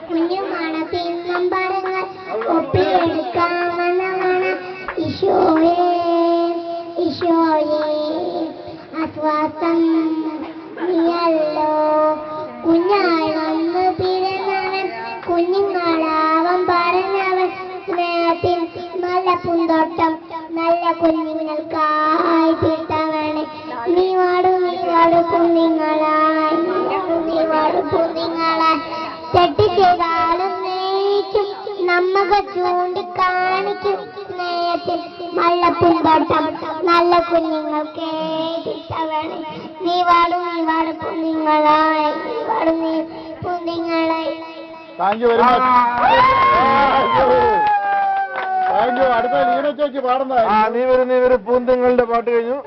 കുഞ്ഞുമാണ് പിന്നമ്പറങ്ങൾ ഒപ്പിയെടുക്കാമെന്നമാണ് ഈശോയേ ഈശോയേ ആശ്വാസം നീയല്ലോ കുഞ്ഞാളന്ന് പിറന്നവൻ കുഞ്ഞുങ്ങളാവൻ പറഞ്ഞവൻ സ്നേഹത്തിൽ നല്ല പൂന്തോട്ടം നല്ല കുഞ്ഞുങ്ങൾക്കായി തീർത്തവനെ നീ വാടും കുഞ്ഞുങ്ങളായി കുഞ്ഞുങ്ങളായി തെറ്റ് ചെയ്താലും സ്നേഹിക്കും നമ്മക ചൂണ്ടിക്കാണിക്കും സ്നേഹത്തിൽ നല്ല പൂന്തോട്ടം നല്ല കുഞ്ഞുങ്ങൾക്ക് തീർത്തവനെ നീ വാടും കുഞ്ഞുങ്ങളായി നീ കുഞ്ഞുങ്ങളായി. Thank you very much. Thank you. അടുത്ത ലീന ചേച്ചി പാടുന്ന നീ വരും പൂന്തിങ്ങളുടെ പാട്ട് കഴിഞ്ഞു.